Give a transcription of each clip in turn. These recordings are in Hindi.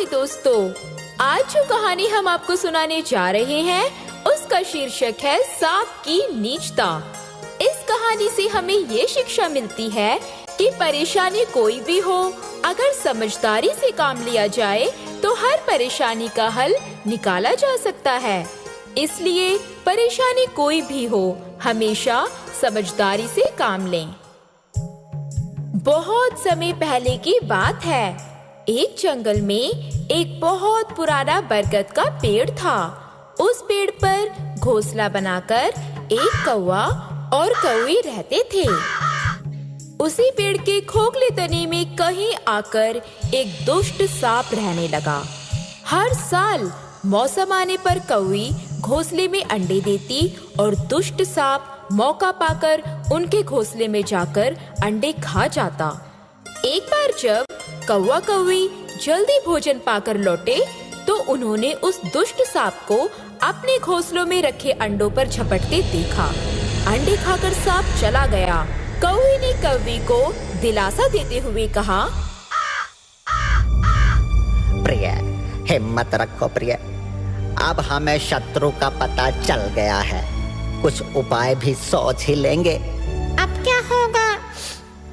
दोस्तों, आज जो कहानी हम आपको सुनाने जा रहे हैं उसका शीर्षक है सांप की नीचता। इस कहानी से हमें ये शिक्षा मिलती है कि परेशानी कोई भी हो, अगर समझदारी से काम लिया जाए तो हर परेशानी का हल निकाला जा सकता है। इसलिए परेशानी कोई भी हो, हमेशा समझदारी से काम लें। बहुत समय पहले की बात है। एक जंगल में एक बहुत पुराना बरगद का पेड़ था। उस पेड़ पर घोंसला बनाकर एक कौवा और कौवी रहते थे। उसी पेड़ के खोखले तने में कहीं आकर एक दुष्ट सांप रहने लगा। हर साल मौसम आने पर कौवी घोंसले में अंडे देती और दुष्ट सांप मौका पाकर उनके घोंसले में जाकर अंडे खा जाता। एक बार जब कौवा कौवी जल्दी भोजन पाकर लौटे तो उन्होंने उस दुष्ट सांप को अपने घोंसलों में रखे अंडों पर झपटते देखा। अंडे खाकर सांप चला गया। कौवी ने कौवी को दिलासा देते हुए कहा, प्रिय, हिम्मत रखो प्रिय, अब हमें शत्रु का पता चल गया है। कुछ उपाय भी सोच ही लेंगे। अब क्या होगा?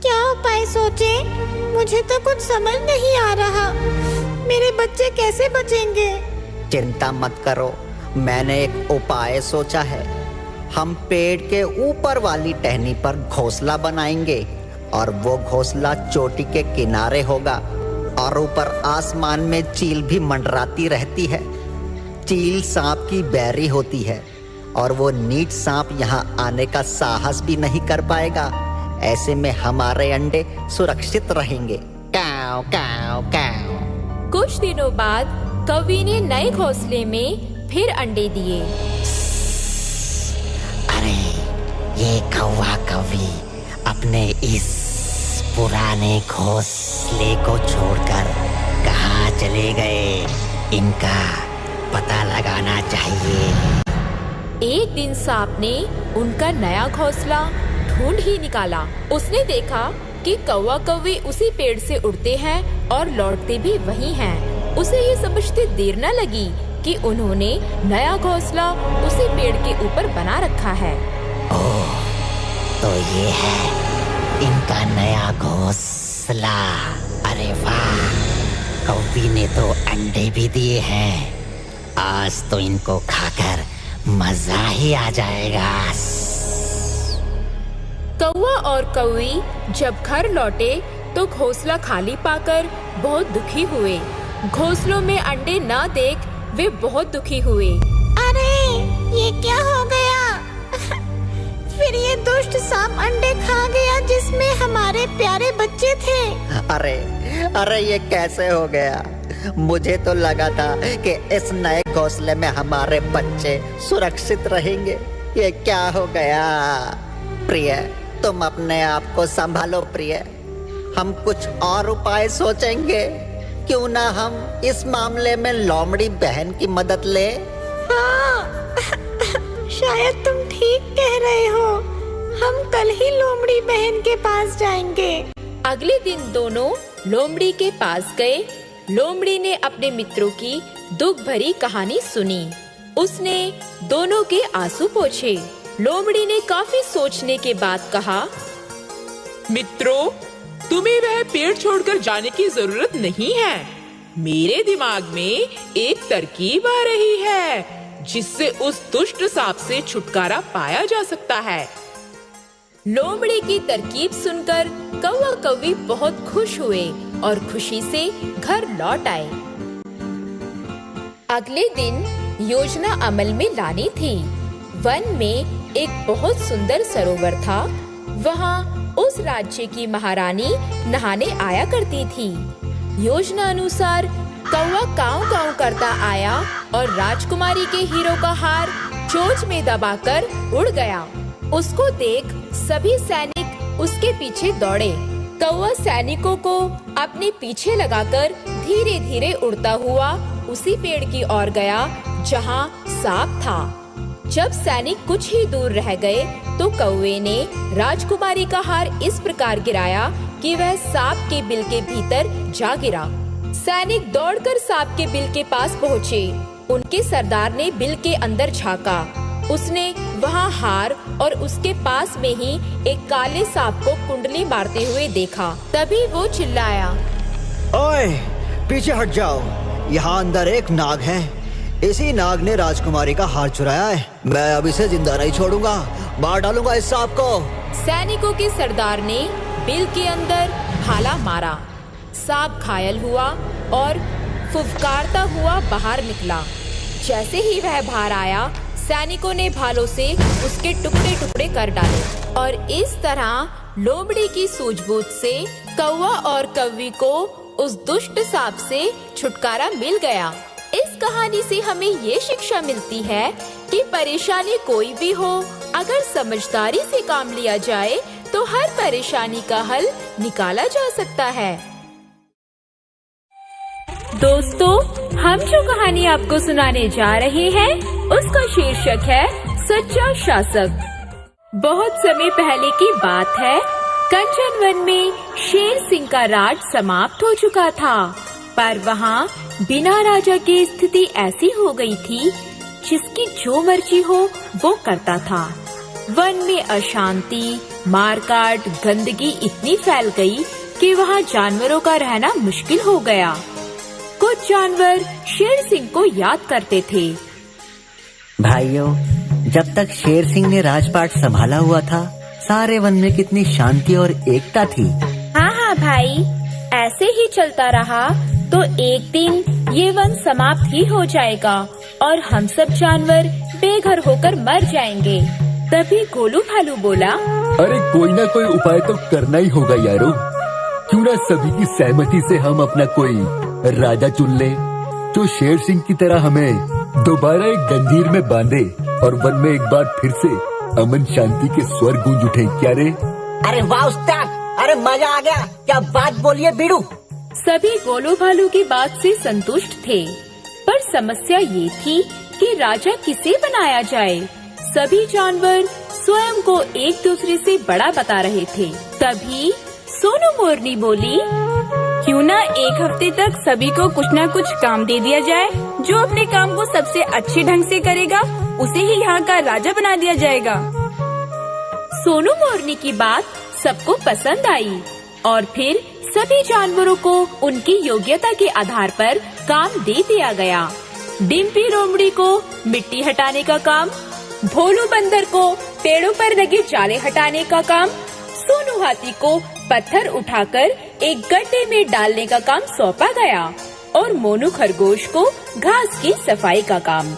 क्या उपाय सोचे? मुझे तो कुछ समझ नहीं आ रहा। मेरे बच्चे कैसे बचेंगे? चिंता मत करो, मैंने एक उपाय सोचा है। हम पेड़ के ऊपर वाली टहनी पर घोंसला बनाएंगे और वो घोंसला चोटी के किनारे होगा और ऊपर आसमान में चील भी मंडराती रहती है। चील सांप की बैरी होती है और वो नीच सांप यहाँ आने का साहस भी नहीं कर पाएगा। ऐसे में हमारे अंडे सुरक्षित रहेंगे। काव काव काव। कुछ दिनों बाद कौवी ने नए घोंसले में फिर अंडे दिए। अरे ये कौवा कौवी अपने इस पुराने घोंसले को छोड़कर कहाँ चले गए? इनका पता लगाना चाहिए। एक दिन सांप ने उनका नया घोंसला ढूंढ ही निकाला। उसने देखा कि कौवा कौवी उसी पेड़ से उड़ते हैं और लौटते भी वही हैं। उसे ये समझते देर न लगी कि उन्होंने नया घोंसला उसी पेड़ के ऊपर बना रखा है। ओह, तो ये है इनका नया घोंसला। अरे वाह, कौवी ने तो अंडे भी दिए हैं। आज तो इनको खाकर मजा ही आ जाएगा। कौवा और कौवी जब घर लौटे तो घोंसला खाली पाकर बहुत दुखी हुए। घोंसलों में अंडे न देख वे बहुत दुखी हुए। अरे ये क्या हो गया? फिर ये दुष्ट सांप अंडे खा गया जिसमें हमारे प्यारे बच्चे थे। अरे ये कैसे हो गया? मुझे तो लगा था कि इस नए घोंसले में हमारे बच्चे सुरक्षित रहेंगे। ये क्या हो गया? प्रिय, तुम अपने आप को संभालो प्रिय। हम कुछ और उपाय सोचेंगे। क्यों ना हम इस मामले में लोमड़ी बहन की मदद ले? हाँ, शायद तुम ठीक कह रहे हो। हम कल ही लोमड़ी बहन के पास जाएंगे। अगले दिन दोनों लोमड़ी के पास गए। लोमड़ी ने अपने मित्रों की दुख भरी कहानी सुनी। उसने दोनों के आंसू पोंछे। लोमड़ी ने काफी सोचने के बाद कहा, मित्रों, तुम्हें वह पेड़ छोड़कर जाने की जरूरत नहीं है। मेरे दिमाग में एक तरकीब आ रही है जिससे उस दुष्ट सांप से छुटकारा पाया जा सकता है। लोमड़ी की तरकीब सुनकर कौवा कौवी बहुत खुश हुए और खुशी से घर लौट आए। अगले दिन योजना अमल में लानी थी। वन में एक बहुत सुंदर सरोवर था। वहाँ उस राज्य की महारानी नहाने आया करती थी। योजना अनुसार कौवा काव काव करता आया और राजकुमारी के हीरो का हार चोंच में दबाकर उड़ गया। उसको देख सभी सैनिक उसके पीछे दौड़े। कौवा सैनिकों को अपने पीछे लगाकर धीरे धीरे उड़ता हुआ उसी पेड़ की ओर गया जहाँ सांप था। जब सैनिक कुछ ही दूर रह गए तो कौवे ने राजकुमारी का हार इस प्रकार गिराया कि वह सांप के बिल के भीतर जा गिरा। सैनिक दौड़कर सांप के बिल के पास पहुँचे। उनके सरदार ने बिल के अंदर झांका। उसने वहाँ हार और उसके पास में ही एक काले सांप को कुंडली मारते हुए देखा। तभी वो चिल्लाया, ओए, पीछे हट जाओ, यहाँ अंदर एक नाग है। इसी नाग ने राजकुमारी का हार चुराया है। मैं अब इसे जिंदा नहीं छोड़ूंगा, मार डालूंगा इस सांप को। सैनिकों के सरदार ने बिल के अंदर भाला मारा। सांप घायल हुआ और फुफकारता हुआ बाहर निकला। जैसे ही वह बाहर आया, सैनिकों ने भालों से उसके टुकड़े टुकड़े कर डाले और इस तरह लोमड़ी की सूझबूझ से कौवा और कौवी को उस दुष्ट सांप से छुटकारा मिल गया। इस कहानी से हमें ये शिक्षा मिलती है कि परेशानी कोई भी हो, अगर समझदारी से काम लिया जाए तो हर परेशानी का हल निकाला जा सकता है। दोस्तों, हम जो कहानी आपको सुनाने जा रहे हैं उसका शीर्षक है सच्चा शासक। बहुत समय पहले की बात है। कंचन वन में शेर सिंह का राज समाप्त हो चुका था, पर वहाँ बिना राजा की स्थिति ऐसी हो गई थी जिसकी जो मर्जी हो वो करता था। वन में अशांति, मारकाट, गंदगी इतनी फैल गई कि वहाँ जानवरों का रहना मुश्किल हो गया। कुछ जानवर शेर सिंह को याद करते थे। भाइयों, जब तक शेर सिंह ने राजपाट संभाला हुआ था, सारे वन में कितनी शांति और एकता थी। हाँ भाई, ऐसे ही चलता रहा तो एक दिन ये वन समाप्त ही हो जाएगा और हम सब जानवर बेघर होकर मर जाएंगे। तभी गोलू भालू बोला, अरे कोई ना कोई उपाय तो करना ही होगा यारो। क्यों ना सभी की सहमति से हम अपना कोई राजा चुन ले जो शेर सिंह की तरह हमें दोबारा एक जंजीर में बांधे और वन में एक बार फिर से अमन शांति के स्वर गूंज उठे। क्या रे? अरे वाह उस्ताद, अरे मजा आ गया। क्या बात बोलिए बीड़ू। सभी गोलू भालू की बात से संतुष्ट थे, पर समस्या ये थी कि राजा किसे बनाया जाए। सभी जानवर स्वयं को एक दूसरे से बड़ा बता रहे थे। तभी सोनू मोरनी बोली, क्यों ना एक हफ्ते तक सभी को कुछ न कुछ काम दे दिया जाए। जो अपने काम को सबसे अच्छे ढंग से करेगा उसे ही यहाँ का राजा बना दिया जाएगा। सोनू मोरनी की बात सबको पसंद आई और फिर सभी जानवरों को उनकी योग्यता के आधार पर काम दे दिया गया। डिम्पी लोमड़ी को मिट्टी हटाने का काम, भोलू बंदर को पेड़ों पर लगे जाले हटाने का काम, सोनू हाथी को पत्थर उठाकर एक गड्ढे में डालने का काम सौंपा गया और मोनू खरगोश को घास की सफाई का काम।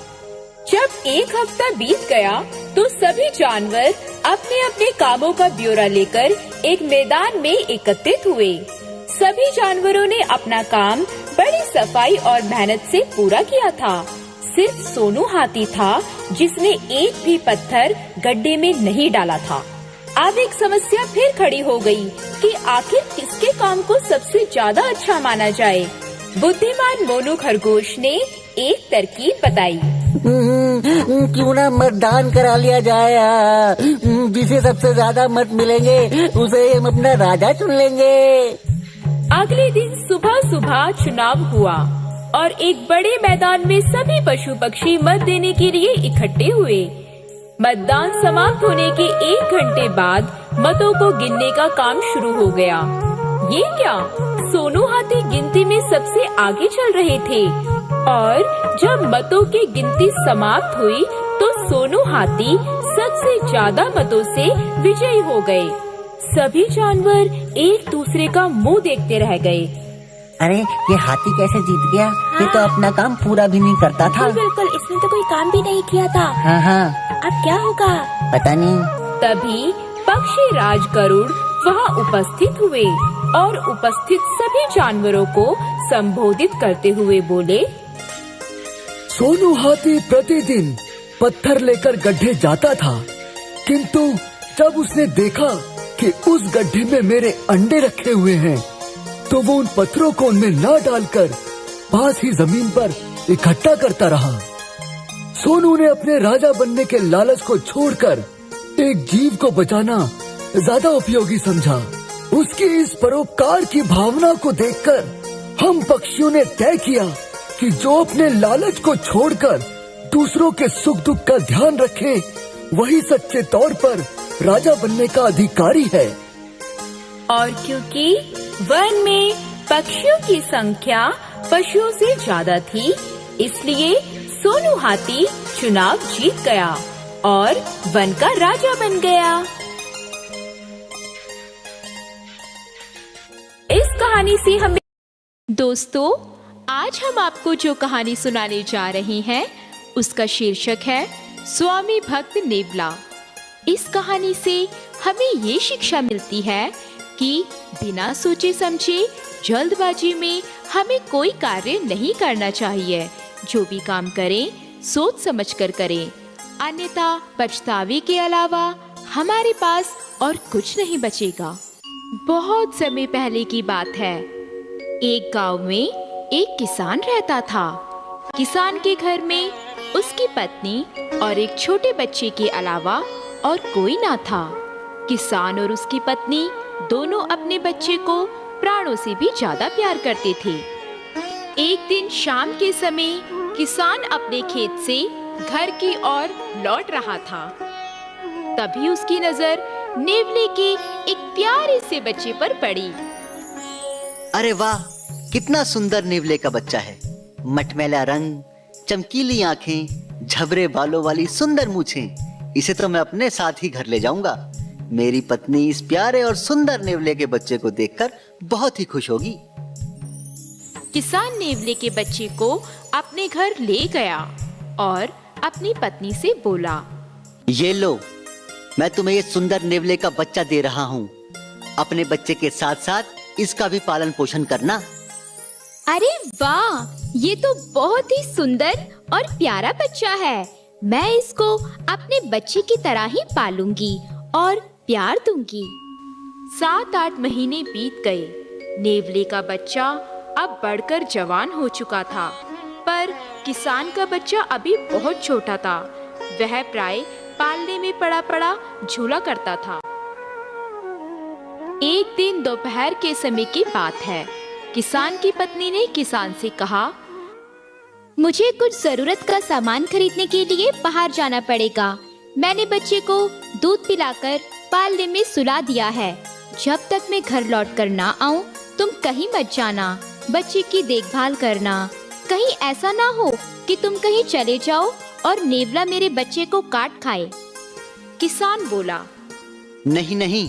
जब एक हफ्ता बीत गया तो सभी जानवर अपने अपने कामों का ब्यौरा लेकर एक मैदान में एकत्रित हुए। सभी जानवरों ने अपना काम बड़ी सफाई और मेहनत से पूरा किया था। सिर्फ सोनू हाथी था जिसने एक भी पत्थर गड्ढे में नहीं डाला था। अब एक समस्या फिर खड़ी हो गई कि आखिर किसके काम को सबसे ज्यादा अच्छा माना जाए। बुद्धिमान मोनू खरगोश ने एक तरकीब बताई। क्यों ना मतदान करा लिया जाए। जिसे सबसे ज्यादा मत मिलेंगे उसे हम अपना राजा चुन लेंगे। अगले दिन सुबह सुबह चुनाव हुआ और एक बड़े मैदान में सभी पशु पक्षी मत देने के लिए इकट्ठे हुए। मतदान समाप्त होने के 1 घंटे बाद मतों को गिनने का काम शुरू हो गया। ये क्या, सोनू हाथी गिनती में सबसे आगे चल रहे थे और जब मतों की गिनती समाप्त हुई तो सोनू हाथी सबसे ज्यादा मतों से विजयी हो गए। सभी जानवर एक दूसरे का मुंह देखते रह गए। अरे ये हाथी कैसे जीत गया? ये तो अपना काम पूरा भी नहीं करता था। बिल्कुल, इसने तो कोई काम भी नहीं किया था। हाँ, अब क्या होगा पता नहीं। तभी पक्षी राज गरुड़ वहाँ उपस्थित हुए और उपस्थित सभी जानवरों को संबोधित करते हुए बोले, सोनू हाथी प्रतिदिन पत्थर लेकर गड्ढे जाता था, किंतु जब उसने देखा कि उस गड्ढे में मेरे अंडे रखे हुए हैं तो वो उन पत्थरों को उनमें न डालकर पास ही जमीन पर इकट्ठा करता रहा। सोनू ने अपने राजा बनने के लालच को छोड़कर एक जीव को बचाना ज्यादा उपयोगी समझा। उसकी इस परोपकार की भावना को देखकर हम पक्षियों ने तय किया कि जो अपने लालच को छोड़कर दूसरों के सुख दुख का ध्यान रखे, वही सच्चे तौर पर राजा बनने का अधिकारी है। और क्योंकि वन में पक्षियों की संख्या पशुओं से ज्यादा थी, इसलिए सोनू हाथी चुनाव जीत गया और वन का राजा बन गया। इस कहानी से हमें दोस्तों, आज हम आपको जो कहानी सुनाने जा रहे हैं उसका शीर्षक है स्वामी भक्त नेवला। इस कहानी से हमें ये शिक्षा मिलती है कि बिना सोचे समझे जल्दबाजी में हमें कोई कार्य नहीं करना चाहिए। जो भी काम करें सोच समझकर करें, अन्यथा पछतावे के अलावा हमारे पास और कुछ नहीं बचेगा। बहुत समय पहले की बात है। एक गांव में एक किसान रहता था। किसान के घर में उसकी पत्नी और एक छोटे बच्चे के अलावा और कोई ना था। किसान और उसकी पत्नी दोनों अपने बच्चे को प्राणों से भी ज्यादा प्यार करते थे। एक दिन शाम के समय किसान अपने खेत से घर की ओर लौट रहा था। तभी उसकी नजर नेवले के एक प्यारे से बच्चे पर पड़ी। अरे वाह, कितना सुंदर नेवले का बच्चा है। मटमैला रंग, चमकीली आंखें, झबरे बालों वाली सुंदर मूछें। इसे तो मैं अपने साथ ही घर ले जाऊंगा। मेरी पत्नी इस प्यारे और सुंदर नेवले के बच्चे को देखकर बहुत ही खुश होगी। किसान नेवले के बच्चे को अपने घर ले गया और अपनी पत्नी से बोला, ये लो, मैं तुम्हें ये सुंदर नेवले का बच्चा दे रहा हूँ। अपने बच्चे के साथ साथ इसका भी पालन पोषण करना। अरे वाह, ये तो बहुत ही सुंदर और प्यारा बच्चा है। मैं इसको अपने बच्चे की तरह ही पालूंगी और प्यार दूंगी। 7-8 महीने बीत गए। नेवले का बच्चा अब बढ़कर जवान हो चुका था, पर किसान का बच्चा अभी बहुत छोटा था। वह प्राय पालने में पड़ा पड़ा झूला करता था। एक दिन दोपहर के समय की बात है। किसान की पत्नी ने किसान से कहा, मुझे कुछ जरूरत का सामान खरीदने के लिए बाहर जाना पड़ेगा। मैंने बच्चे को दूध पिलाकर पालने में सुला दिया है। जब तक मैं घर लौट कर ना आऊं, तुम कहीं मत जाना। बच्चे की देखभाल करना। कहीं ऐसा ना हो कि तुम कहीं चले जाओ और नेवला मेरे बच्चे को काट खाए। किसान बोला, नहीं नहीं,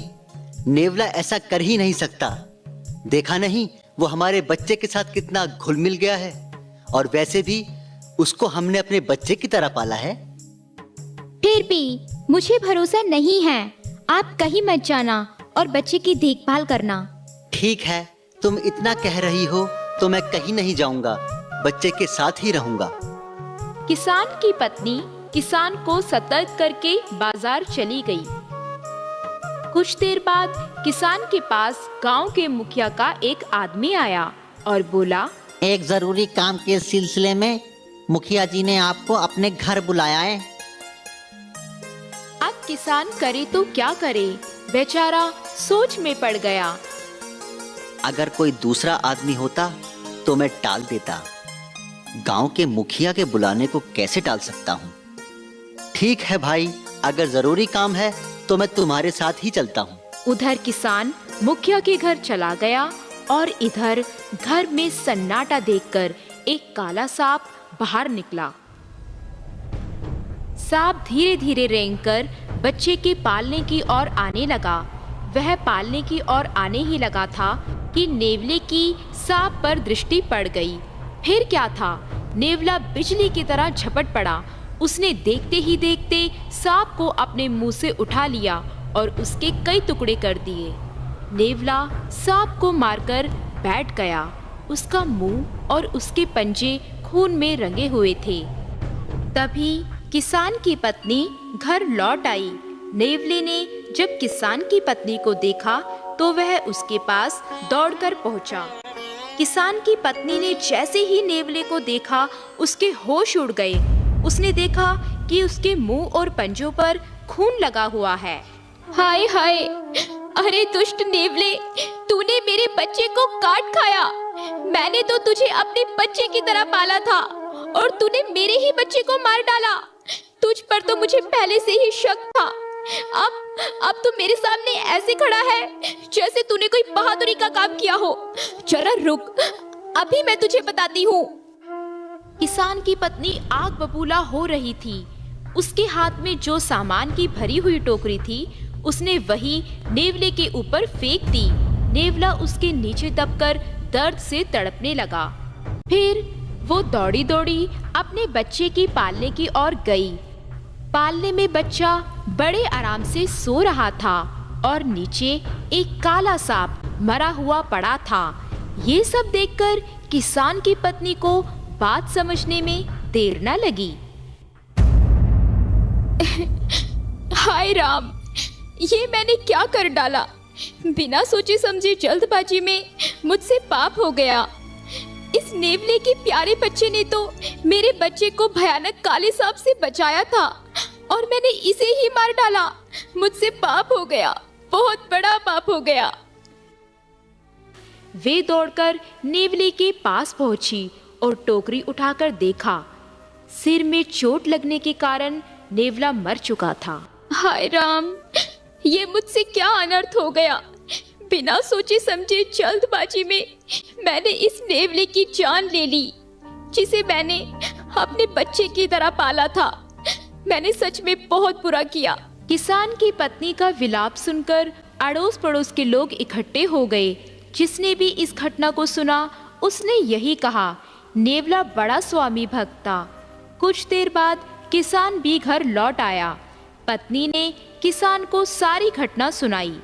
नेवला ऐसा कर ही नहीं सकता। देखा नहीं, वो हमारे बच्चे के साथ कितना घुल मिल गया है। और वैसे भी उसको हमने अपने बच्चे की तरह पाला है। फिर भी मुझे भरोसा नहीं है। आप कहीं मत जाना और बच्चे की देखभाल करना। ठीक है, तुम इतना कह रही हो तो मैं कहीं नहीं जाऊंगा, बच्चे के साथ ही रहूंगा। किसान की पत्नी किसान को सतर्क करके बाजार चली गई। कुछ देर बाद किसान के पास गांव के मुखिया का एक आदमी आया और बोला, एक जरूरी काम के सिलसिले में मुखिया जी ने आपको अपने घर बुलाया है। अब किसान करे तो क्या करे, बेचारा सोच में पड़ गया। अगर कोई दूसरा आदमी होता तो मैं टाल देता। गांव के मुखिया के बुलाने को कैसे टाल सकता हूँ। ठीक है भाई, अगर जरूरी काम है तो मैं तुम्हारे साथ ही चलता हूँ। उधर किसान मुखिया के घर चला गया और इधर घर में सन्नाटा देखकर एक काला सांप बाहर निकला। सांप धीरे धीरे रेंगकर बच्चे के पालने की ओर आने लगा। वह पालने की ओर आने ही लगा था कि नेवले की सांप पर दृष्टि पड़ गई। फिर क्या था, नेवला बिजली की तरह झपट पड़ा। उसने देखते ही देखते सांप को अपने मुंह से उठा लिया और उसके कई टुकड़े कर दिए। नेवला सांप को मारकर बैठ गया। उसका मुंह और उसके पंजे खून में रंगे हुए थे। तभी किसान की पत्नी घर लौट आई। नेवले ने जब किसान की पत्नी को देखा तो वह उसके पास दौड़कर पहुंचा। किसान की पत्नी ने जैसे ही नेवले को देखा, उसके होश उड़ गए। उसने देखा कि उसके मुंह और पंजों पर खून लगा हुआ है। हाय हाय, अरे दुष्ट नेवले, तूने मेरे बच्चे को काट खाया। मैंने तो तुझे अपने बच्चे की तरह पाला था और तूने मेरे ही बच्चे को मार डाला। तुझ पर तो मुझे पहले से ही शक था। अब तू मेरे सामने ऐसे खड़ा है जैसे तूने कोई बहादुरी का काम किया हो। जरा रुक, अभी मैं तुझे बताती हूँ। किसान की पत्नी आग बबूला हो रही थी। उसके हाथ में जो सामान की भरी हुई टोकरी थी उसने वही नेवले के ऊपर फेंक दी। नेवला उसके नीचे दबकर दर्द से तड़पने लगा। फिर वो दौड़ी दौड़ी अपने बच्चे की पालने की ओर गई। पालने में बच्चा बड़े आराम से सो रहा था और नीचे एक काला सांप मरा हुआ पड़ा था। ये सब देखकर किसान की पत्नी को बात समझने में देर न लगी। हाय राम, ये मैंने क्या कर डाला। बिना सोचे समझे जल्दबाजी में मुझसे पाप हो गया। इस नेवले के प्यारे बच्चे ने तो मेरे बच्चे को भयानक काले सांप से बचाया था और मैंने इसे ही मार डाला। मुझसे पाप हो गया, बहुत बड़ा पाप हो गया। वे दौड़कर नेवले के पास पहुंची और टोकरी उठाकर देखा। सिर में चोट लगने के कारण नेवला मर चुका था। हाय राम, ये मुझसे क्या अनर्थ हो गया। बिना सोचे समझे जल्दबाजी में मैंने इस नेवले की जान ले ली जिसे मैंने अपने बच्चे की तरह पाला था। मैंने सच में बहुत बुरा किया। किसान की पत्नी का विलाप सुनकर अड़ोस पड़ोस के लोग इकट्ठे हो गए। जिसने भी इस घटना को सुना उसने यही कहा, नेवला बड़ा स्वामी भक्त था। कुछ देर बाद किसान भी घर लौट आया। पत्नी ने किसान को सारी घटना सुनाई।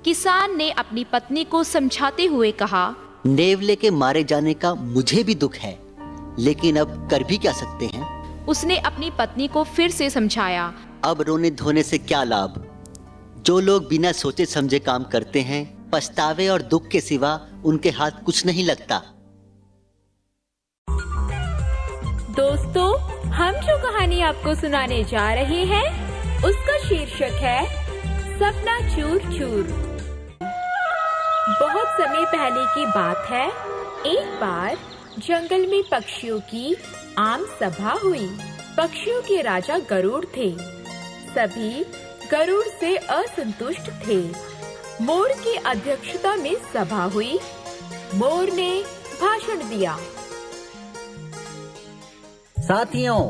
किसान ने अपनी पत्नी को समझाते हुए कहा, नेवले के मारे जाने का मुझे भी दुख है, लेकिन अब कर भी क्या सकते हैं। उसने अपनी पत्नी को फिर से समझाया, अब रोने धोने से क्या लाभ। जो लोग बिना सोचे समझे काम करते हैं, पछतावे और दुख के सिवा उनके हाथ कुछ नहीं लगता। दोस्तों, हम जो कहानी आपको सुनाने जा रहे हैं उसका शीर्षक है सपना चूर चूर। बहुत समय पहले की बात है। एक बार जंगल में पक्षियों की आम सभा हुई। पक्षियों के राजा गरुड़ थे। सभी गरुड़ से असंतुष्ट थे। मोर की अध्यक्षता में सभा हुई। मोर ने भाषण दिया। साथियों,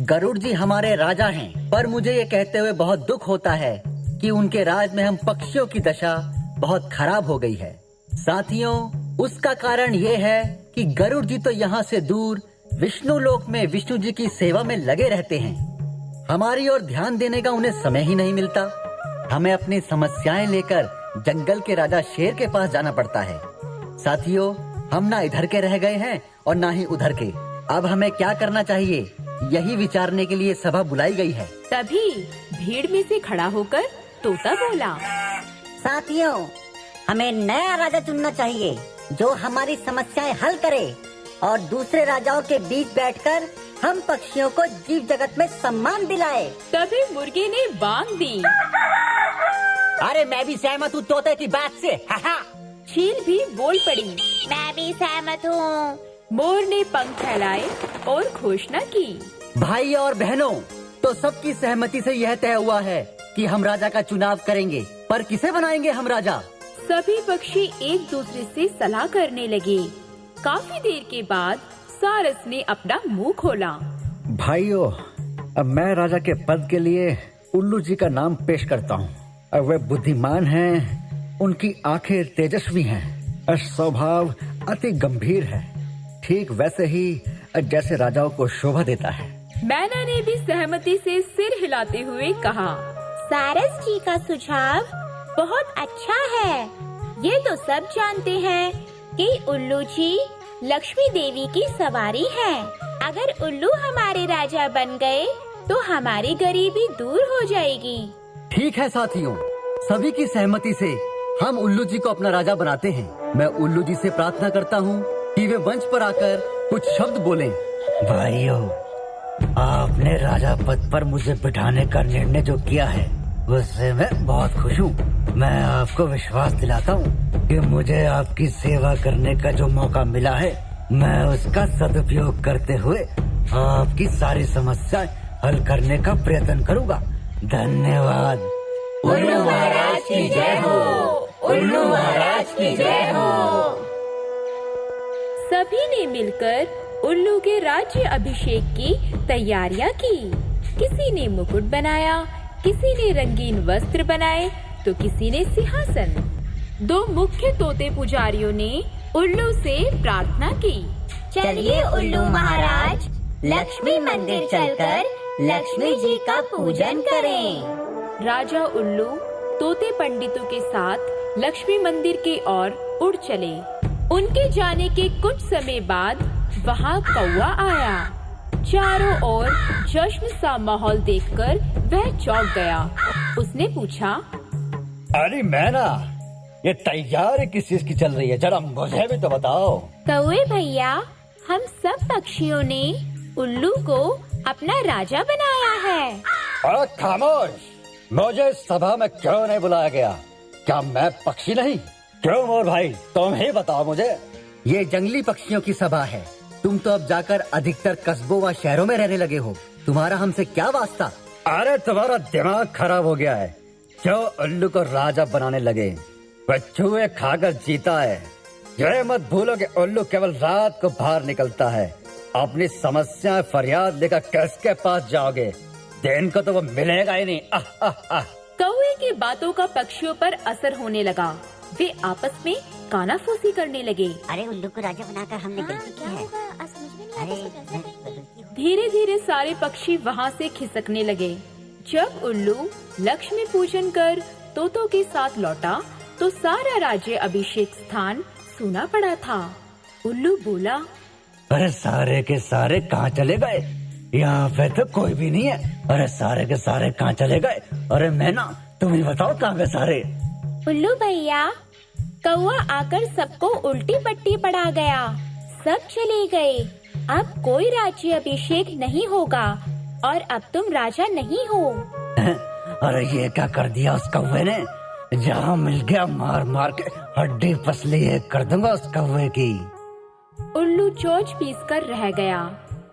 गरुड़ जी हमारे राजा हैं, पर मुझे ये कहते हुए बहुत दुख होता है कि उनके राज में हम पक्षियों की दशा बहुत खराब हो गई है। साथियों, उसका कारण ये है कि गरुड़ जी तो यहाँ से दूर विष्णु लोक में विष्णु जी की सेवा में लगे रहते हैं। हमारी ओर ध्यान देने का उन्हें समय ही नहीं मिलता। हमें अपनी समस्याएं लेकर जंगल के राजा शेर के पास जाना पड़ता है। साथियों, हम ना इधर के रह गए हैं और ना ही उधर के। अब हमें क्या करना चाहिए, यही विचारने के लिए सभा बुलाई गई है। तभी भीड़ में से खड़ा होकर तोता बोला, साथियों, हमें नया राजा चुनना चाहिए जो हमारी समस्याएं हल करे और दूसरे राजाओं के बीच बैठकर हम पक्षियों को जीव जगत में सम्मान दिलाए। तभी मुर्गे ने बांग दी। अरे मैं भी सहमत हूँ तोते की बात से। चील भी बोल पड़ी, मैं भी सहमत हूँ। मोर ने पंख फैलाए और घोषणा की। भाई और बहनों, तो सबकी सहमति से यह तय हुआ है कि हम राजा का चुनाव करेंगे, पर किसे बनाएंगे हम राजा। सभी पक्षी एक दूसरे से सलाह करने लगे। काफी देर के बाद सारस ने अपना मुंह खोला। भाइयों, अब मैं राजा के पद के लिए उल्लू जी का नाम पेश करता हूँ। वे बुद्धिमान हैं, उनकी आंखें तेजस्वी हैं और स्वभाव अति गंभीर है, ठीक वैसे ही जैसे राजाओं को शोभा देता है। मैना ने भी सहमति से सिर हिलाते हुए कहा, सारस जी का सुझाव बहुत अच्छा है। ये तो सब जानते हैं कि उल्लू जी लक्ष्मी देवी की सवारी है। अगर उल्लू हमारे राजा बन गए तो हमारी गरीबी दूर हो जाएगी। ठीक है साथियों, सभी की सहमति से हम उल्लू जी को अपना राजा बनाते हैं। मैं उल्लू जी से प्रार्थना करता हूँ कि वे मंच पर आकर कुछ शब्द बोलें। भाइयों, आपने राजा पद पर मुझे बिठाने का निर्णय जो किया है उससे मैं बहुत खुश हूँ। मैं आपको विश्वास दिलाता हूँ कि मुझे आपकी सेवा करने का जो मौका मिला है, मैं उसका सदुपयोग करते हुए आपकी सारी समस्याएं हल करने का प्रयत्न करूँगा। धन्यवाद। उल्लू महाराज की जय हो। उल्लू महाराज की जय हो। सभी ने मिलकर उल्लू के राज्य अभिषेक की तैयारियां की। किसी ने मुकुट बनाया, किसी ने रंगीन वस्त्र बनाए, तो किसी ने सिंहासन। 2 मुख्य तोते पुजारियों ने उल्लू से प्रार्थना की। चलिए उल्लू महाराज, लक्ष्मी मंदिर चलकर लक्ष्मी जी का पूजन करें। राजा उल्लू तोते पंडितों के साथ लक्ष्मी मंदिर की ओर उड़ चले। उनके जाने के कुछ समय बाद वहाँ कौवा आया। चारों ओर जश्न सा माहौल देखकर वह चौंक गया। उसने पूछा, अरे मैना, ये तैयारी किस चीज की चल रही है? जरा मुझे भी तो बताओ। कौवे भैया, हम सब पक्षियों ने उल्लू को अपना राजा बनाया है। अरे खामोश, मुझे सभा में क्यों नहीं बुलाया गया? क्या मैं पक्षी नहीं? क्यों मोर भाई, तुम ही बताओ मुझे। ये जंगली पक्षियों की सभा है। तुम तो अब जाकर अधिकतर कस्बों व शहरों में रहने लगे हो। तुम्हारा हमसे क्या वास्ता? अरे तुम्हारा दिमाग खराब हो गया है। जो उल्लू को राजा बनाने लगे, वह चूहे खाकर जीता है। ये मत भूलो कि उल्लू केवल रात को बाहर निकलता है। अपनी समस्याएं फरियाद लेकर किसके पास जाओगे? दिन को तो वो मिलेगा ही नहीं। कौवे की बातों का पक्षियों पर असर होने लगा। वे आपस में कानाफूसी करने लगे। अरे उल्लू को राजा बनाकर हमने गलती की है। धीरे धीरे सारे पक्षी वहाँ से खिसकने लगे। जब उल्लू लक्ष्मी पूजन कर तोतों के साथ लौटा तो सारा राज्य अभिषेक स्थान सूना पड़ा था। उल्लू बोला, अरे सारे के सारे कहाँ चले गए? यहाँ पे तो कोई भी नहीं है। अरे सारे के सारे कहाँ चले गए? अरे मैना, तुम ही बताओ कहाँ गए सारे? उल्लू भैया, कौवा आकर सबको उल्टी पट्टी पड़ा गया। सब चले गए। अब कोई राज्य अभिषेक नहीं होगा और अब तुम राजा नहीं हो। अरे ये क्या कर दिया उस कौवे ने? जहाँ मिल गया मार मार के हड्डी पसली एक कर दूंगा उस कौवे की। उल्लू चोंच पीस कर रह गया।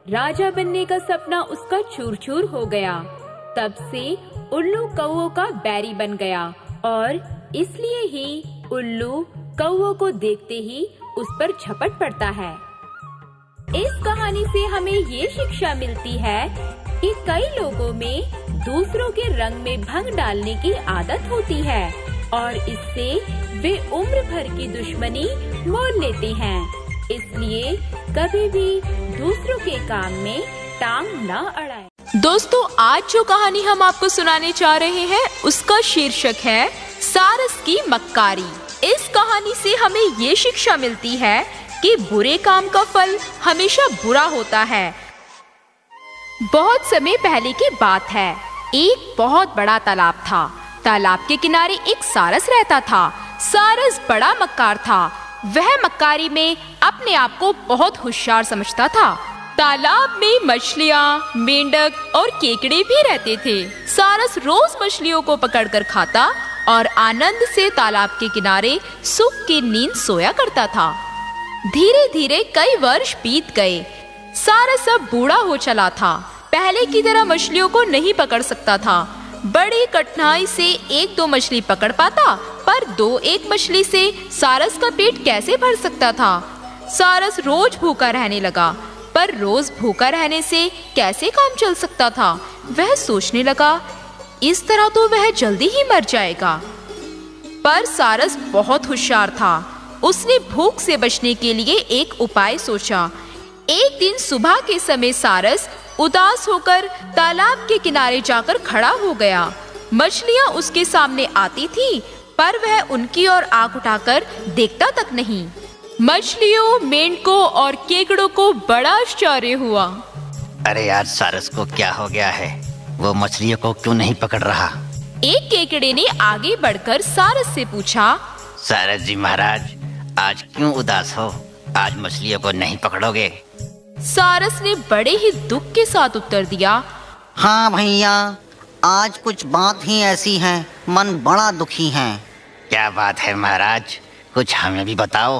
राजा बनने का सपना उसका चूर चूर हो गया। तब से उल्लू कौवों का बैरी बन गया और इसलिए ही उल्लू कौवों को देखते ही उस पर झपट पड़ता है। इस कहानी से हमें ये शिक्षा मिलती है कि कई लोगों में दूसरों के रंग में भंग डालने की आदत होती है और इससे वे उम्र भर की दुश्मनी मोल लेते हैं। इसलिए कभी भी दूसरों के काम में टांग न अड़ाएं। दोस्तों, आज जो कहानी हम आपको सुनाने जा रहे हैं उसका शीर्षक है सारस की मक्कारी। इस कहानी से हमें ये शिक्षा मिलती है कि बुरे काम का फल हमेशा बुरा होता है। बहुत समय पहले की बात है। एक बहुत बड़ा तालाब था। तालाब के किनारे एक सारस रहता था। सारस बड़ा मक्कार था। वह मक्कारी में अपने आप को बहुत होशियार समझता था। तालाब में मछलियाँ, मेंढक और केकड़े भी रहते थे। सारस रोज मछलियों को पकड़कर खाता और आनंद से तालाब के किनारे सुख की नींद सोया करता था। धीरे धीरे कई वर्ष बीत गए। सारस अब बूढ़ा हो चला था। पहले की तरह मछलियों को नहीं पकड़ सकता था। बड़ी कठिनाई से 1-2 मछली पकड़ पाता, पर 2-1 मछली से सारस का पेट कैसे भर सकता था। सारस रोज भूखा रहने लगा, पर रोज भूखा रहने से कैसे काम चल सकता था। वह सोचने लगा, इस तरह तो वह जल्दी ही मर जाएगा। पर सारस बहुत होशियार था। उसने भूख से बचने के लिए एक उपाय सोचा। एक दिन सुबह के समय सारस उदास होकर तालाब के किनारे जाकर खड़ा हो गया। मछलियां उसके सामने आती थी, पर वह उनकी ओर आंख उठाकर देखता तक नहीं। मछलियों, मेंढकों और केकड़ों को बड़ा आश्चर्य हुआ। अरे यार, सारस को क्या हो गया है? वो मछलियों को क्यों नहीं पकड़ रहा? एक केकड़े ने आगे बढ़कर सारस से पूछा, सारस जी महाराज, आज क्यों उदास हो? आज मछलियों को नहीं पकड़ोगे? सारस ने बड़े ही दुख के साथ उत्तर दिया, हाँ भैया, आज कुछ बात ही ऐसी है, मन बड़ा दुखी है। क्या बात है महाराज, कुछ हमें भी बताओ।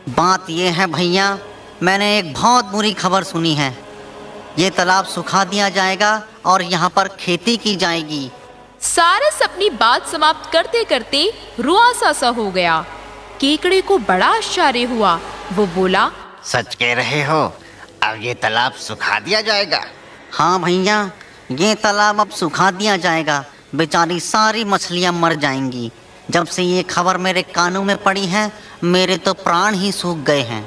बात ये है भैया, मैंने एक बहुत बुरी खबर सुनी है। ये तालाब सुखा दिया जाएगा और यहाँ पर खेती की जाएगी। सारस अपनी बात समाप्त करते करते रुआसा सा हो गया। केकड़े को बड़ा आश्चर्य हुआ। वो बोला, सच कह रहे हो? अब ये तालाब सुखा दिया जाएगा? हाँ भैया, ये तालाब अब सुखा दिया जाएगा। बेचारी सारी मछलियाँ मर जाएंगी। जब से ये खबर मेरे कानों में पड़ी है, मेरे तो प्राण ही सूख गए हैं।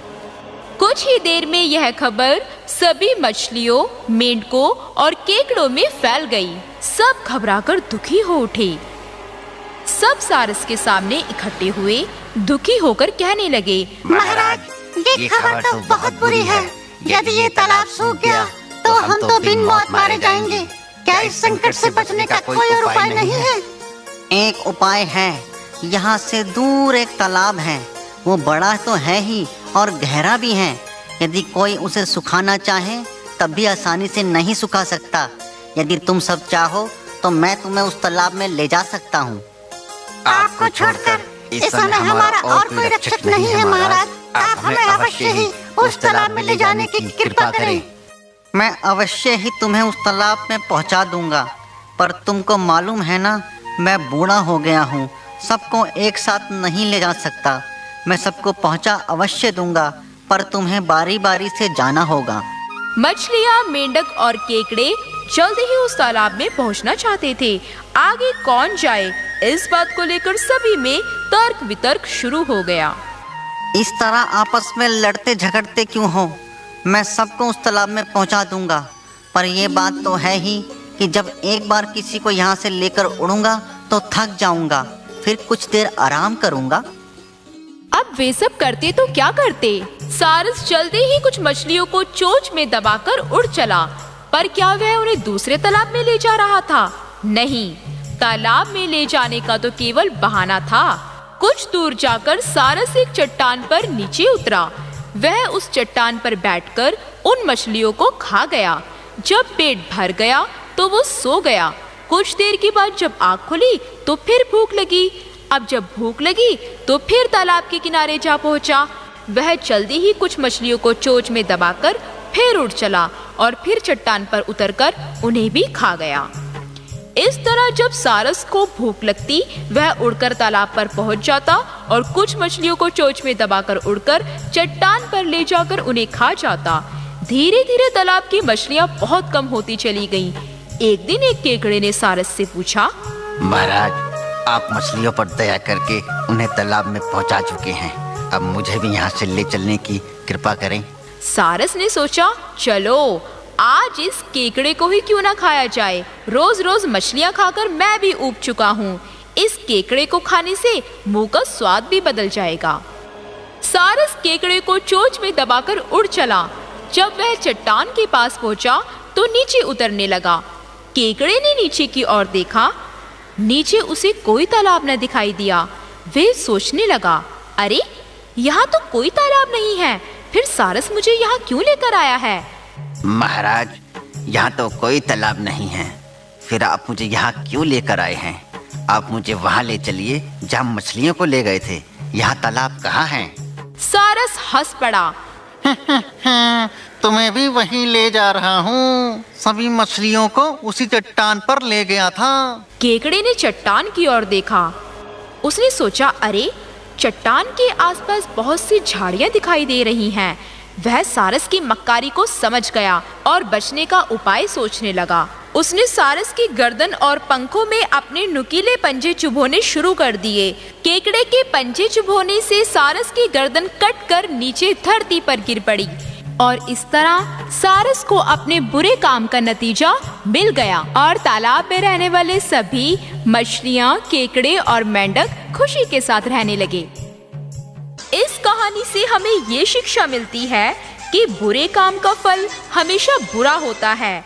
कुछ ही देर में यह खबर सभी मछलियों, मेंढकों और केकड़ों में फैल गई। सब घबराकर दुखी हो उठे। सब सारस के सामने इकट्ठे हुए, दुखी होकर कहने लगे, महाराज, ये खबर तो बहुत बुरी है। यदि ये तालाब सूख गया तो हम तो बिन मौत मारे जाएंगे। क्या इस संकट से बचने का कोई और उपाय नहीं है? एक उपाय है। यहाँ से दूर एक तालाब है। वो बड़ा तो है ही और गहरा भी है। यदि कोई उसे सुखाना चाहे तब भी आसानी से नहीं सुखा सकता। यदि तुम सब चाहो तो मैं तुम्हें उस तालाब में ले जा सकता हूँ। आपको छोड़कर इस समय हमारा और कोई रक्षक नहीं है महाराज। आप हमें अवश्य ही उस तालाब में ले जाने की कृपा करें। मैं अवश्य ही तुम्हें उस तालाब में पहुँचा दूंगा, पर तुमको मालूम है ना, मैं बूढ़ा हो गया हूँ। सबको एक साथ नहीं ले जा सकता। मैं सबको पहुँचा अवश्य दूंगा, पर तुम्हें बारी बारी से जाना होगा। मछलियाँ, मेंढक और केकड़े जल्दी ही उस तालाब में पहुंचना चाहते थे। आगे कौन जाए, इस बात को लेकर सभी में तर्क वितर्क शुरू हो गया। इस तरह आपस में लड़ते झगड़ते क्यों हो? मैं सबको उस तालाब में पहुंचा दूंगा, पर यह बात तो है ही कि जब एक बार किसी को यहाँ से लेकर उड़ूंगा तो थक जाऊंगा, फिर कुछ देर आराम करूंगा। अब वे सब करते तो क्या करते। सारस जल्दी ही कुछ मछलियों को चोंच में दबाकर उड़ चला, पर क्या वह उन्हें दूसरे तालाब में ले जा रहा था? नहीं, तालाब में ले जाने का तो केवल बहाना था। कुछ दूर जाकर सारस एक चट्टान पर नीचे उतरा। वह उस चट्टान पर बैठकर उन मछलियों को खा गया। जब पेट भर गया तो वो सो गया। कुछ देर के बाद जब आँख खुली तो फिर भूख लगी। अब जब भूख लगी तो फिर तालाब के किनारे जा पहुंचा। वह जल्दी ही कुछ मछलियों को चोंच में दबाकर फिर उड़ चला और फिर चट्टान पर उतरकर उन्हें भी खा गया। इस तरह जब सारस को भूख लगती, वह उड़कर तालाब पर पहुंच जाता और कुछ मछलियों को चोंच में दबाकर उड़कर चट्टान पर ले जाकर उन्हें खा जाता। धीरे धीरे तालाब की मछलियां बहुत कम होती चली गईं। एक दिन एक केकड़े ने सारस से पूछा, महाराज, आप मछलियों पर दया करके उन्हें तालाब में पहुंचा चुके हैं। अब मुझे भी यहाँ से ले चलने की कृपा करें। सारस ने सोचा, चलो आज इस केकड़े को ही क्यों ना खाया जाए। रोज रोज मछलियाँ खाकर मैं भी ऊब चुका हूँ। इस केकड़े को खाने से मुंह का स्वाद भी बदल जाएगा। सारस केकड़े को चोंच में दबाकर उड़ चला। जब वह चट्टान के पास पहुंचा तो नीचे उतरने लगा। केकड़े ने नीचे की ओर देखा। नीचे उसे कोई तालाब न दिखाई दिया। वह सोचने लगा, अरे यहाँ तो कोई तालाब नहीं है, फिर सारस मुझे यहाँ क्यों लेकर आया है? महाराज, यहाँ तो कोई तालाब नहीं है, फिर आप मुझे यहाँ क्यों लेकर आए हैं? आप मुझे वहाँ ले चलिए जहाँ मछलियों को ले गए थे। यहाँ तालाब कहाँ है? सारस हंस पड़ा। तुम्हें भी वहीं ले जा रहा हूँ। सभी मछलियों को उसी चट्टान पर ले गया था। केकड़े ने चट्टान की ओर देखा। उसने सोचा, अरे चट्टान के आसपास बहुत सी झाड़ियाँ दिखाई दे रही हैं। वह सारस की मक्कारी को समझ गया और बचने का उपाय सोचने लगा। उसने सारस की गर्दन और पंखों में अपने नुकीले पंजे चुभोने शुरू कर दिए। केकड़े के पंजे चुभोने से सारस की गर्दन कट कर नीचे धरती पर गिर पड़ी और इस तरह सारस को अपने बुरे काम का नतीजा मिल गया और तालाब में रहने वाले सभी मछलियाँ, केकड़े और मेंढक खुशी के साथ रहने लगे। इस कहानी से हमें ये शिक्षा मिलती है कि बुरे काम का फल हमेशा बुरा होता है।